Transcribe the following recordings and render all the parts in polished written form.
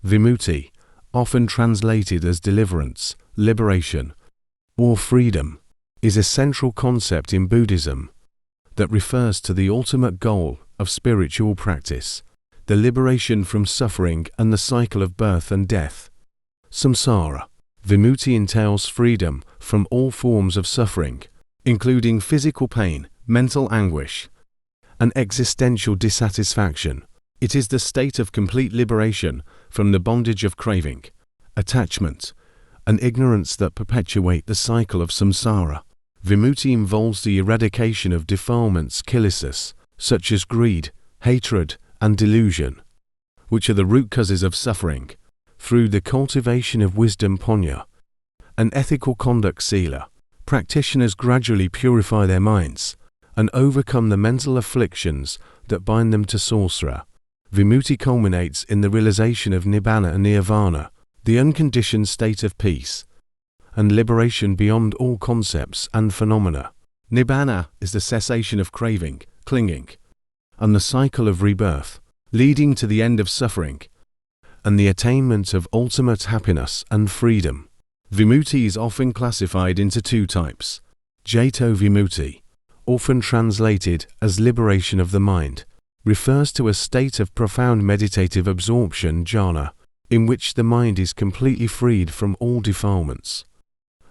Vimutti, often translated as deliverance, liberation, or freedom, is a central concept in Buddhism that refers to the ultimate goal of spiritual practice, the liberation from suffering and the cycle of birth and death. Samsara. Vimutti entails freedom from all forms of suffering, including physical pain, mental anguish, and existential dissatisfaction. It is the state of complete liberation from the bondage of craving, attachment, and ignorance that perpetuate the cycle of samsara. Vimutti involves the eradication of defilements kilesas, such as greed, hatred, and delusion, which are the root causes of suffering, through the cultivation of wisdom panya and ethical conduct sila. Practitioners gradually purify their minds and overcome the mental afflictions that bind them to samsara. Vimutti culminates in the realization of nibbana and nirvana, the unconditioned state of peace and liberation beyond all concepts and phenomena. Nibbana is the cessation of craving, clinging, and the cycle of rebirth, leading to the end of suffering and the attainment of ultimate happiness and freedom. Vimutti is often classified into two types. Jato Vimutti, often translated as liberation of the mind, refers to a state of profound meditative absorption jhana, in which the mind is completely freed from all defilements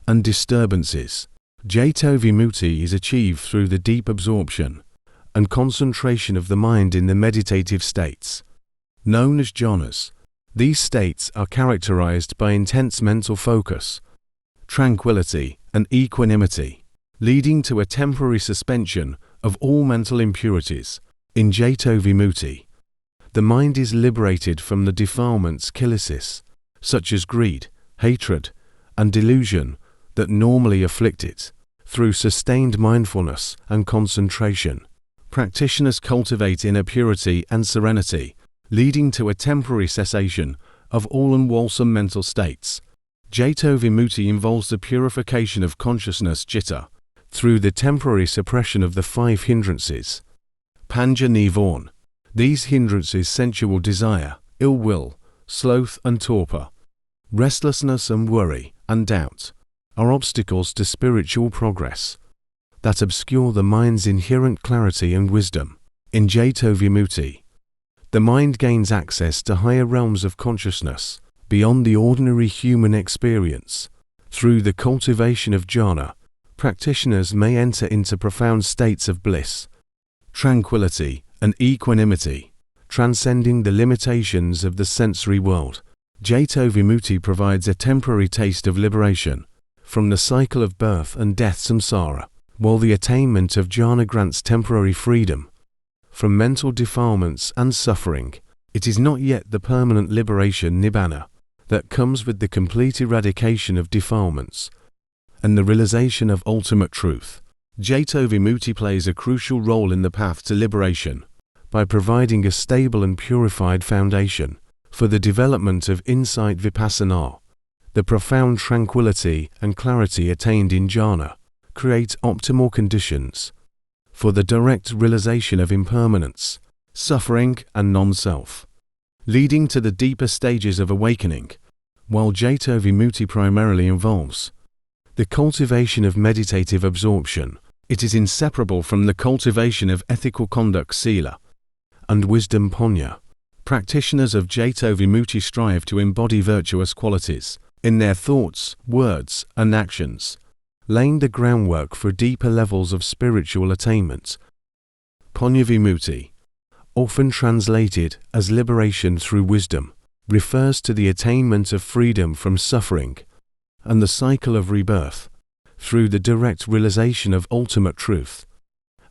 and disturbances. Jato Vimutti is achieved through the deep absorption and concentration of the mind in the meditative states, known as jhanas. These states are characterized by intense mental focus, tranquility, and equanimity, leading to a temporary suspension of all mental impurities. In Jato Vimutti, the mind is liberated from the defilements kilesas, such as greed, hatred, and delusion that normally afflict it. Through sustained mindfulness and concentration, practitioners cultivate inner purity and serenity, leading to a temporary cessation of all unwholesome mental states. Jato Vimutti involves the purification of consciousness citta through the temporary suppression of the 5 hindrances. Panja Nivarna. These hindrances, sensual desire, ill will, sloth and torpor, restlessness and worry, and doubt, are obstacles to spiritual progress that obscure the mind's inherent clarity and wisdom. In Jato Vimutti, the mind gains access to higher realms of consciousness beyond the ordinary human experience. Through the cultivation of jhana, practitioners may enter into profound states of bliss, tranquility, and equanimity, transcending the limitations of the sensory world. Jato Vimutti provides a temporary taste of liberation from the cycle of birth and death samsara, while the attainment of jhana grants temporary freedom from mental defilements and suffering. It is not yet the permanent liberation nibbana that comes with the complete eradication of defilements and the realization of ultimate truth. Jato Vimutti plays a crucial role in the path to liberation by providing a stable and purified foundation for the development of insight vipassana. The profound tranquility and clarity attained in jhana create optimal conditions for the direct realization of impermanence, suffering, and non-self, leading to the deeper stages of awakening. While Jato Vimutti primarily involves the cultivation of meditative absorption, it is inseparable from the cultivation of ethical conduct sila and wisdom panya. Practitioners of Jato Vimutti strive to embody virtuous qualities in their thoughts, words, and actions, laying the groundwork for deeper levels of spiritual attainment. Panya Vimutti, often translated as liberation through wisdom, refers to the attainment of freedom from suffering and the cycle of rebirth through the direct realization of ultimate truth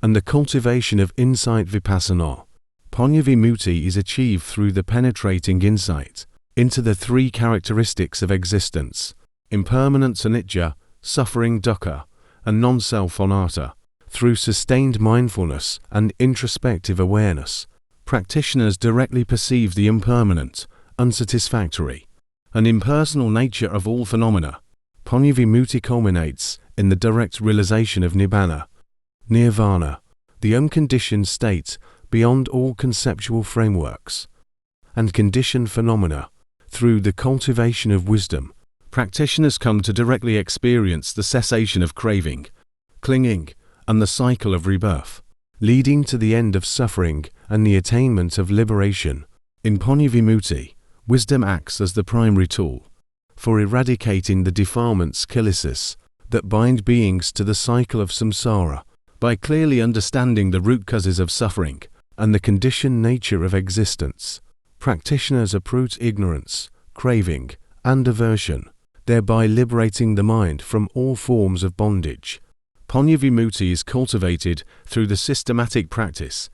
and the cultivation of insight vipassana. Panya Vimutti is achieved through the penetrating insight into the 3 characteristics of existence: impermanence anicca, suffering dukkha, and non-self anatta. Through sustained mindfulness and introspective awareness, practitioners directly perceive the impermanent, unsatisfactory, and impersonal nature of all phenomena. Panya Vimutti culminates in the direct realization of nibbana, nirvana, the unconditioned state beyond all conceptual frameworks and conditioned phenomena. Through the cultivation of wisdom, practitioners come to directly experience the cessation of craving, clinging, and the cycle of rebirth, leading to the end of suffering and the attainment of liberation. In Panya-vimutti, wisdom acts as the primary tool for eradicating the defilements kilesas that bind beings to the cycle of samsara. By clearly understanding the root causes of suffering and the conditioned nature of existence, practitioners uproot ignorance, craving, and aversion, thereby liberating the mind from all forms of bondage. Panya-vimutti is cultivated through the systematic practice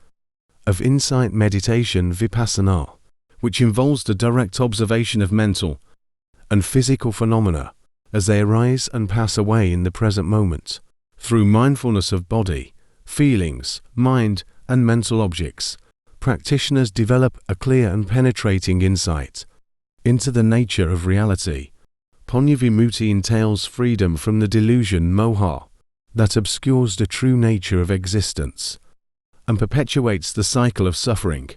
of insight meditation vipassana, which involves the direct observation of mental and physical phenomena as they arise and pass away in the present moment. Through mindfulness of body, feelings, mind, and mental objects, practitioners develop a clear and penetrating insight into the nature of reality. Panya-vimutti entails freedom from the delusion moha that obscures the true nature of existence and perpetuates the cycle of suffering.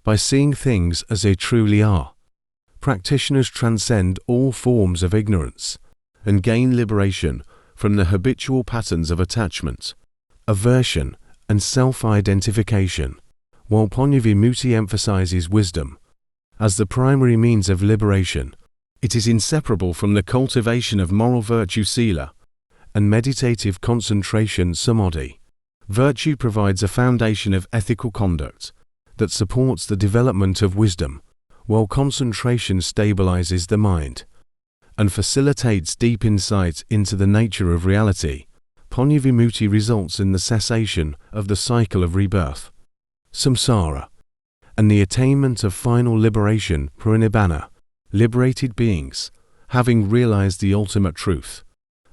By seeing things as they truly are, practitioners transcend all forms of ignorance and gain liberation from the habitual patterns of attachment, aversion, and self-identification. While Panya-vimutti emphasizes wisdom as the primary means of liberation, it is inseparable from the cultivation of moral virtue sila and meditative concentration samadhi. Virtue provides a foundation of ethical conduct that supports the development of wisdom, while concentration stabilizes the mind and facilitates deep insight into the nature of reality. Panya-vimutti results in the cessation of the cycle of rebirth, samsara, and the attainment of final liberation, parinibbana. Liberated beings, having realized the ultimate truth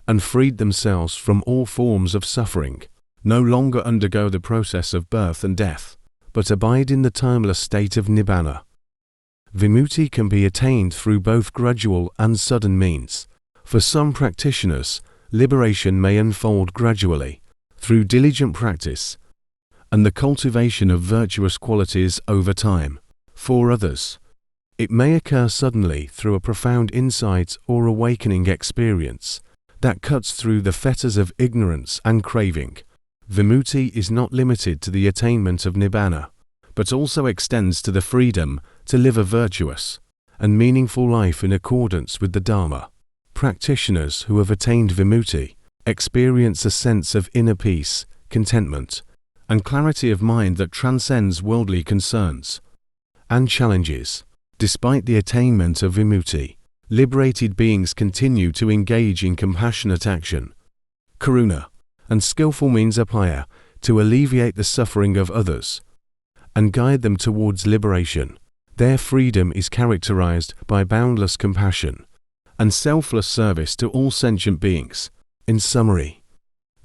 and freed themselves from all forms of suffering, no longer undergo the process of birth and death, but abide in the timeless state of nibbana. Vimutti can be attained through both gradual and sudden means. For some practitioners, liberation may unfold gradually, through diligent practice and the cultivation of virtuous qualities over time. For others, it may occur suddenly through a profound insight or awakening experience that cuts through the fetters of ignorance and craving. Vimutti is not limited to the attainment of nibbana, but also extends to the freedom to live a virtuous and meaningful life in accordance with the Dharma. Practitioners who have attained vimutti experience a sense of inner peace, contentment, and clarity of mind that transcends worldly concerns and challenges. Despite the attainment of vimutti, liberated beings continue to engage in compassionate action, karuna, and skillful means upaya to alleviate the suffering of others and guide them towards liberation. Their freedom is characterized by boundless compassion and selfless service to all sentient beings. In summary,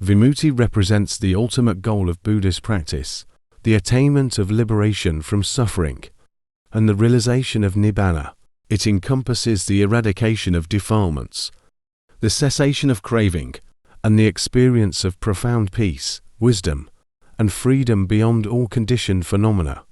vimutti represents the ultimate goal of Buddhist practice, the attainment of liberation from suffering and the realization of nibbana. It encompasses the eradication of defilements, the cessation of craving, and the experience of profound peace, wisdom, and freedom beyond all conditioned phenomena.